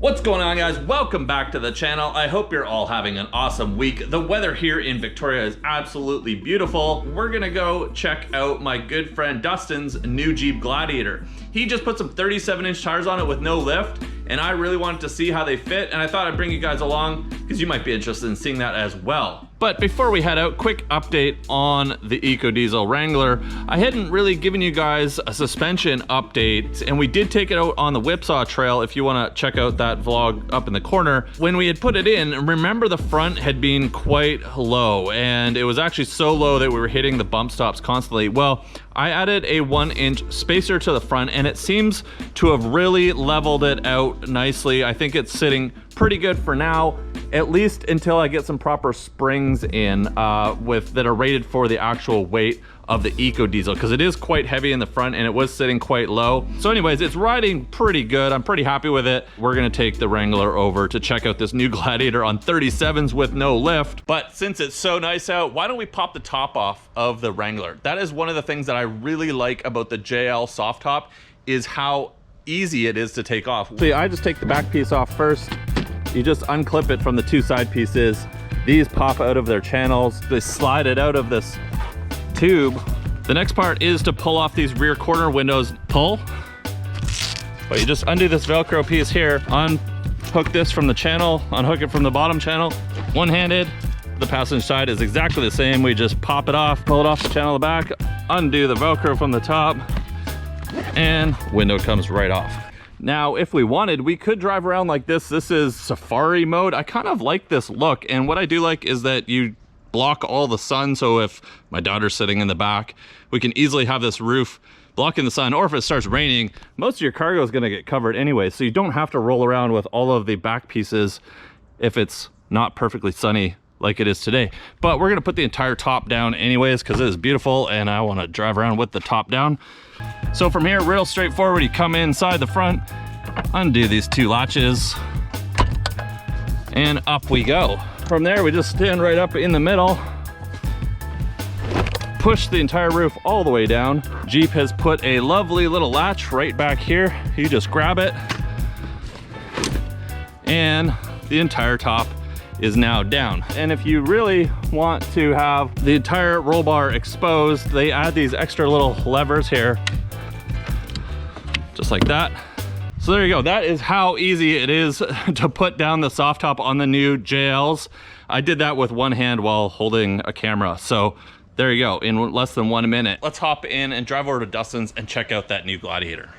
What's going on, guys? Welcome back to the channel. I hope you're all having an awesome week. The weather here in Victoria is absolutely beautiful. We're gonna go check out my good friend Dustin's new Jeep Gladiator. He just put some 37-inch tires on it with no lift, and I really wanted to see how they fit, and I thought I'd bring you guys along because you might be interested in seeing that as well. But before we head out, quick update on the EcoDiesel Wrangler. I hadn't really given you guys a suspension update, and we did take it out on the Whipsaw Trail if you want to check out that vlog up in the corner. When we had put it in, remember the front had been quite low, and it was actually so low that we were hitting the bump stops constantly. Well, I added a 1-inch spacer to the front, and it seems to have really leveled it out nicely. I think it's sitting pretty good for now, at least until I get some proper springs in that are rated for the actual weight of the EcoDiesel, because it is quite heavy in the front and it was sitting quite low. So anyways, it's riding pretty good. I'm pretty happy with it. We're gonna take the Wrangler over to check out this new Gladiator on 37s with no lift. But since it's so nice out, why don't we pop the top off of the Wrangler? That is one of the things that I really like about the JL soft top, is how easy it is to take off. See, I just take the back piece off first. You just unclip it from the two side pieces. These pop out of their channels. They slide it out of this tube. The next part is to pull off these rear corner windows. Pull, but you just undo this Velcro piece here, unhook this from the channel, unhook it from the bottom channel, one-handed. The passenger side is exactly the same. We just pop it off, pull it off the channel of the back, undo the Velcro from the top, and window comes right off. Now, if we wanted, we could drive around like this. This is safari mode. I kind of like this look, and what I do like is that you block all the sun, so if my daughter's sitting in the back, we can easily have this roof blocking the sun, or if it starts raining, most of your cargo is going to get covered anyway, so you don't have to roll around with all of the back pieces if it's not perfectly sunny like it is today. But we're going to put the entire top down anyways because it is beautiful and I want to drive around with the top down. So from here, real straightforward, you come inside the front, undo these two latches, and up we go. From there, we just stand right up in the middle, push the entire roof all the way down. Jeep has put a lovely little latch right back here. You just grab it, and the entire top is now down. And if you really want to have the entire roll bar exposed, they add these extra little levers here, just like that. So there you go. That is how easy it is to put down the soft top on the new JLs. I did that with one hand while holding a camera. So there you go, in less than 1 minute. Let's hop in and drive over to Dustin's and check out that new Gladiator.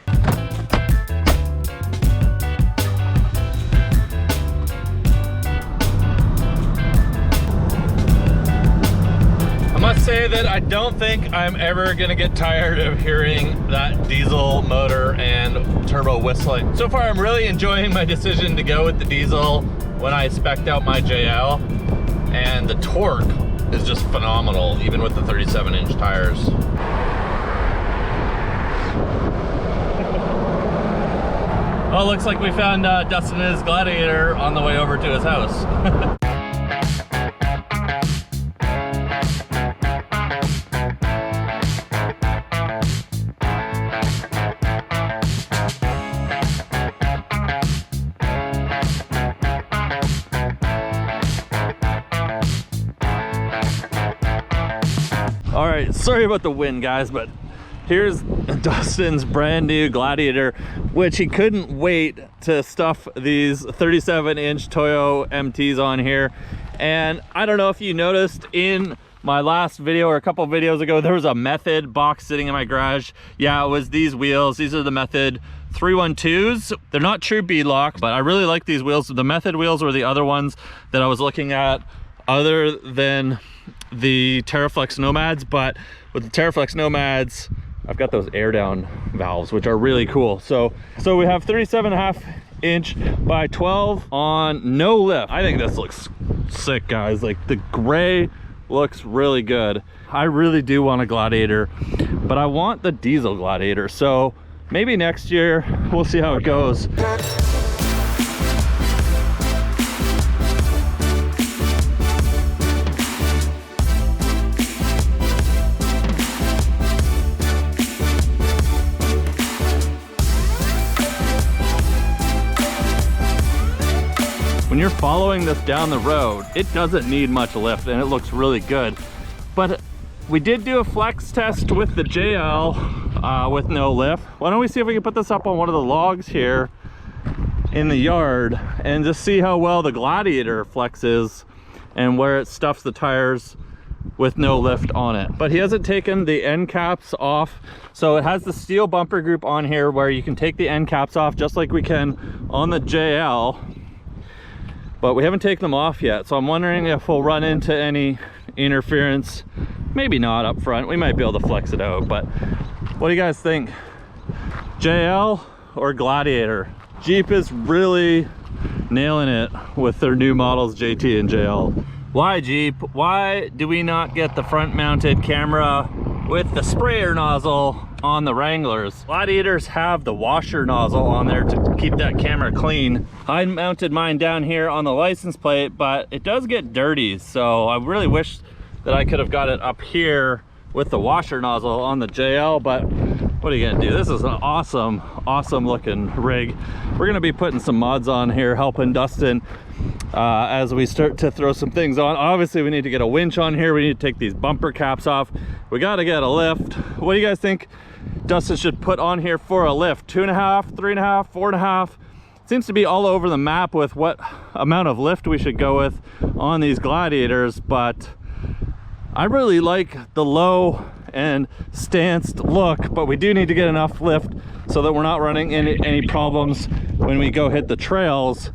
I must say that I don't think I'm ever gonna get tired of hearing that diesel motor and turbo whistling. So far, I'm really enjoying my decision to go with the diesel when I spec'd out my JL, and the torque is just phenomenal, even with the 37-inch tires. Well, looks like we found Dustin and his Gladiator on the way over to his house. All right, sorry about the wind, guys, but here's Dustin's brand new Gladiator, which he couldn't wait to stuff these 37-inch Toyo MTs on here. And I don't know if you noticed in my last video or a couple videos ago, there was a Method box sitting in my garage. Yeah, it was these wheels. These are the Method 312s. They're not true beadlock, but I really like these wheels. The Method wheels were the other ones that I was looking at, other than the TerraFlex Nomads. But with the TerraFlex Nomads, I've got those air down valves, which are really cool. So we have 37.5-inch by 12 on no lift. I think this looks sick, guys. Like, the gray looks really good. I really do want a Gladiator, but I want the diesel Gladiator. So maybe next year, we'll see how it goes. when you're following this down the road, it doesn't need much lift and it looks really good. But we did do a flex test with the JL with no lift. Why don't we see if we can put this up on one of the logs here in the yard and just see how well the Gladiator flexes and where it stuffs the tires with no lift on it. But he hasn't taken the end caps off, so it has the steel bumper group on here where you can take the end caps off just like we can on the JL, but we haven't taken them off yet. So I'm wondering if we'll run into any interference. Maybe not up front, we might be able to flex it out. But what do you guys think, JL or Gladiator? Jeep is really nailing it with their new models, JT and JL. Why, Jeep? Why do we not get the front mounted camera with the sprayer nozzle on the Wranglers? Gladiators have the washer nozzle on there to keep that camera clean. I mounted mine down here on the license plate, but it does get dirty, so I really wish that I could have got it up here with the washer nozzle on the JL, but what are you gonna do? This is an awesome looking rig. We're gonna be putting some mods on here, helping Dustin as we start to throw some things on. Obviously we need to get a winch on here, we need to take these bumper caps off, we got to get a lift. What do you guys think Dustin should put on here for a lift? 2.5, 3.5, 4.5? Seems to be all over the map with what amount of lift we should go with on these Gladiators, but I really like the low and stanced look, but we do need to get enough lift so that we're not running into any problems when we go hit the trails.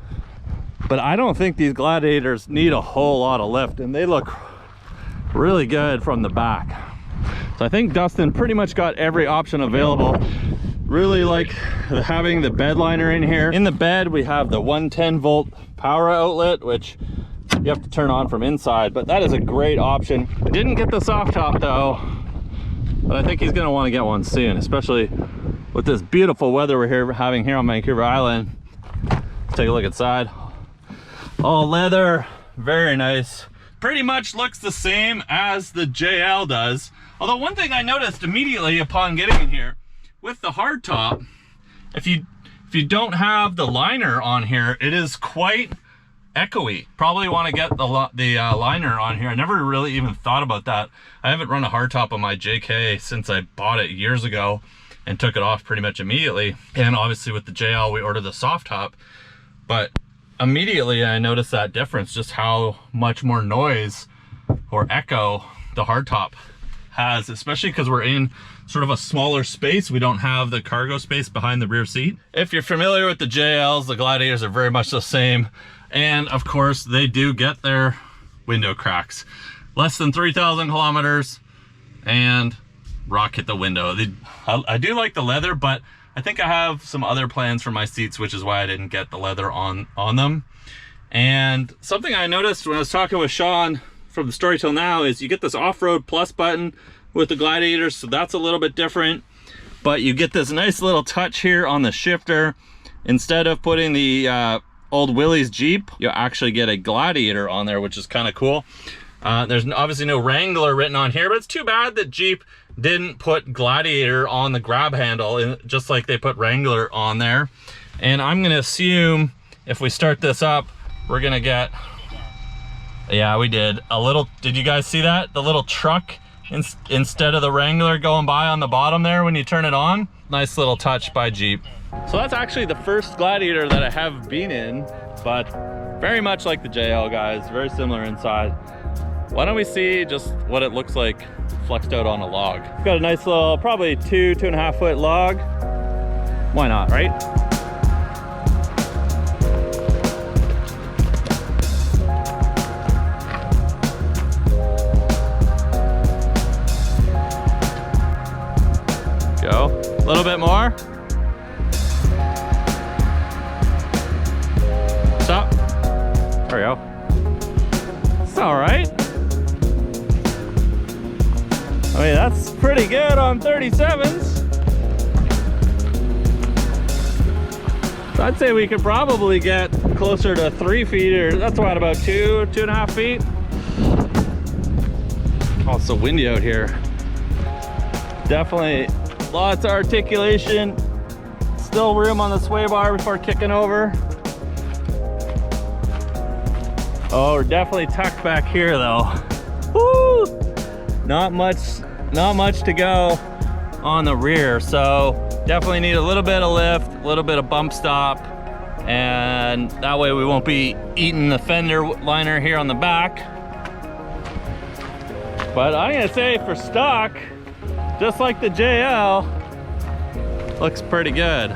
But I don't think these Gladiators need a whole lot of lift, and they look really good from the back. So I think Dustin pretty much got every option available. Really like having the bed liner in here. In the bed we have the 110 volt power outlet, which you have to turn on from inside, but that is a great option. I didn't get the soft top though, but I think he's gonna want to get one soon, especially with this beautiful weather we're having here on Vancouver Island. Let's take a look inside. All leather, very nice. Pretty much looks the same as the JL does. Although one thing I noticed immediately upon getting in here, with the hardtop, if you don't have the liner on here, it is quite echoey. Probably want to get the liner on here. I never really even thought about that. I haven't run a hardtop on my JK since I bought it years ago and took it off pretty much immediately. And obviously with the JL we ordered the soft top, but immediately I noticed that difference, just how much more noise or echo the hardtop has, especially because we're in sort of a smaller space. We don't have the cargo space behind the rear seat. If you're familiar with the JLs, the Gladiators are very much the same. And of course they do get their window cracks. Less than 3,000 kilometers and rock hit the window. I do like the leather, but I think I have some other plans for my seats, which is why I didn't get the leather on them. And something I noticed when I was talking with Sean from the Story Till Now is you get this off-road plus button with the Gladiators, so that's a little bit different. But you get this nice little touch here on the shifter. Instead of putting the old Willys Jeep, you actually get a Gladiator on there, which is kind of cool. There's obviously no Wrangler written on here, but it's too bad that Jeep didn't put Gladiator on the grab handle, just like they put Wrangler on there. And I'm gonna assume if we start this up, we're gonna get, yeah, we did a little, did you guys see that? The little truck instead of the Wrangler going by on the bottom there when you turn it on. Nice little touch by Jeep. So that's actually the first Gladiator that I have been in, but very much like the JL, guys, very similar inside. Why don't we see just what it looks like flexed out on a log. Got a nice little, probably 2.5 foot log. Why not, right? Go, a little bit more. Stop. There we go. It's all right. I mean, that's pretty good on 37s. So I'd say we could probably get closer to 3 feet, or that's what, about 2.5 feet. Oh, it's so windy out here. Definitely lots of articulation. Still room on the sway bar before kicking over. Oh, we're definitely tucked back here though. Woo! Not much to go on the rear, so definitely need a little bit of lift, a little bit of bump stop, and that way we won't be eating the fender liner here on the back. But I'm gonna say for stock, just like the JL, looks pretty good.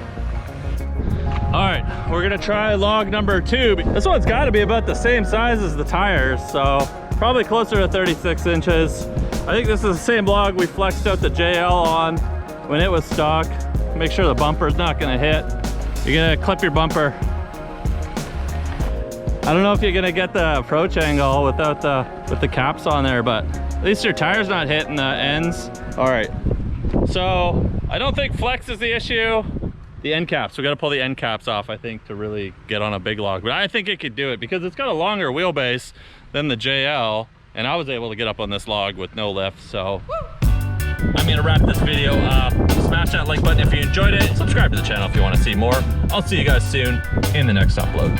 All right, we're gonna try log number 2. This one's gotta be about the same size as the tires, so probably closer to 36 inches. I think this is the same log we flexed out the JL on when it was stock. Make sure the bumper's not gonna hit. You're gonna clip your bumper. I don't know if you're gonna get the approach angle with the caps on there, but at least your tire's not hitting the ends. All right, so I don't think flex is the issue. The end caps, we gotta pull the end caps off, I think, to really get on a big log. But I think it could do it because it's got a longer wheelbase than the JL, and I was able to get up on this log with no lift, so. I'm gonna wrap this video up. Smash that like button if you enjoyed it. Subscribe to the channel if you wanna see more. I'll see you guys soon in the next upload.